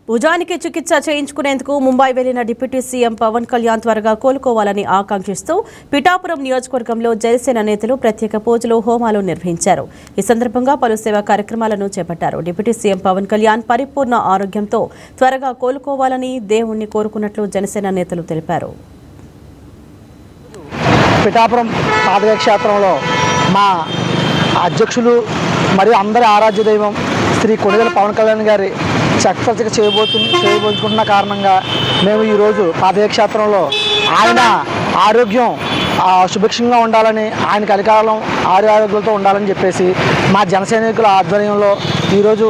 భుజానికి చికిత్స చేయించుకునేందుకు ముంబై వెళ్లిన డిప్యూటీ సీఎం పవన్ కళ్యాణ్ త్వరగా కోలుకోవాలని ఆకాంక్షిస్తూ పిఠాపురం నియోజకవర్గంలో జనసేన నేతలు ప్రత్యేక పూజలు హోమాలు నిర్వహించారు. ఈ సందర్భంగా పలు సేవా కార్యక్రమాలను చేపట్టారు. డిప్యూటీ సీఎం పవన్ కళ్యాణ్ పరిపూర్ణ ఆరోగ్యంతో త్వరగా కోలుకోవాలని దేవుణ్ణి కోరుకున్నట్లు జనసేన నేతలు తెలిపారు. పిఠాపురం పాదయాత్రలో మా అధ్యక్షులు మరియు అందరి ఆరాధ్య దైవం శ్రీ కొణిదెల పవన్ కళ్యాణ్ గారి శస్త్రచికిత్స చేయబోతున్న కారణంగా మేము ఈరోజు పాదయాత్రలో ఆయన ఆరోగ్యం సుభిక్షంగా ఉండాలని, ఆయనకు అధికారం ఆరోగ్యాలతో ఉండాలని చెప్పేసి మా జనసైనికుల ఆధ్వర్యంలో ఈరోజు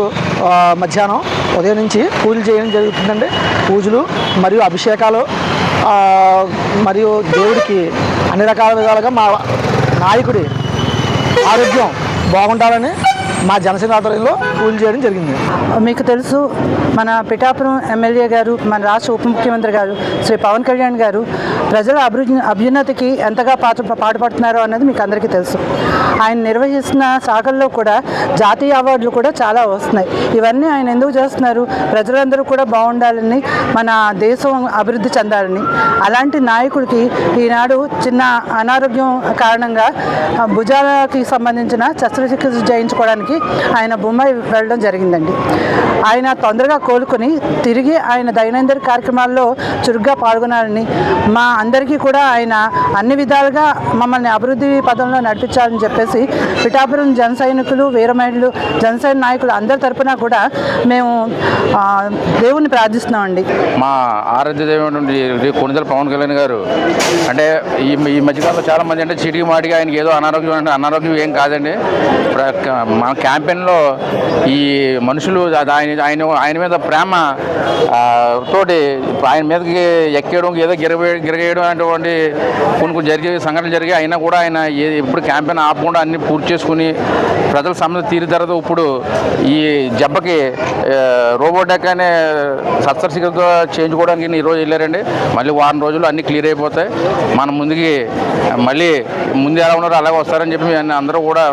మధ్యాహ్నం ఉదయం నుంచి పూజలు చేయడం జరుగుతుందండి. పూజలు మరియు అభిషేకాలు మరియు దేవుడికి అన్ని రకాల విధాలుగా మా నాయకుడి ఆరోగ్యం బాగుండాలని మా జనసేన ఆధ్వర్యంలో పూజలు చేయడం జరిగింది. మీకు తెలుసు, మన పిఠాపురం ఎమ్మెల్యే గారు, మన రాష్ట్ర ఉప ముఖ్యమంత్రి గారు శ్రీ పవన్ కళ్యాణ్ గారు ప్రజల అభ్యున్నతికి ఎంతగా పాటుపడుతున్నారో అన్నది మీకు అందరికీ తెలుసు. ఆయన నిర్వహిస్తున్న శాఖల్లో కూడా జాతీయ అవార్డులు కూడా చాలా వస్తున్నాయి. ఇవన్నీ ఆయన ఎందుకు చేస్తున్నారు? ప్రజలందరూ కూడా బాగుండాలని, మన దేశం అభివృద్ధి చెందాలని. అలాంటి నాయకుడికి ఈనాడు చిన్న అనారోగ్యం కారణంగా భుజాలకి సంబంధించిన శస్త్రచికిత్స చేయించుకోవడానికి ఆయన ముంబై వెళ్ళడం జరిగిందండి. ఆయన తొందరగా కోలుకొని తిరిగి ఆయన దైనందిన కార్యక్రమాల్లో చురుగ్గా పాల్గొనాలని, మా అందరికీ కూడా ఆయన అన్ని విధాలుగా మమ్మల్ని అభివృద్ధి పదంలో నడిపించాలని చెప్పేసి పిఠాపురం జన సైనికులు, వీరమహిళలు, జనసేన నాయకులు అందరి తరఫున కూడా మేము దేవుణ్ణి ప్రార్థిస్తున్నామండి. మా ఆరాధ్య దేవుడు కొణిదెల పవన్ కళ్యాణ్ గారు అంటే ఈ మధ్యకాలంలో చాలా మంది అంటే చీటికి మాటిగా ఆయనకి ఏదో అనారోగ్యం అంటే అనారోగ్యం ఏం కాదండి. మన క్యాంపెయిన్లో ఈ మనుషులు ఆయన మీద ప్రేమ తోటి ఆయన మీదకి ఎక్కేయడం, ఏదో గిరగేయడం అటువంటి కొన్ని జరిగే సంఘటనలు జరిగాయి. అయినా కూడా ఆయన ఇప్పుడు క్యాంపెయిన్ ఆపకుండా అన్ని పూర్తి చేసుకుని ప్రజల సమస్య తీరిన తర్వాత ఇప్పుడు ఈ జబ్బకి రోబోటెక్ అనే శస్త్రచికిత్స చేయించుకోవడానికి ఈరోజు వెళ్ళారండి. మళ్ళీ వారం రోజులు అన్నీ క్లియర్ అయిపోతాయి. మన ముందుకి మళ్ళీ ముందు ఎలా ఉన్నారో అలాగే వస్తారని చెప్పి అందరూ కూడా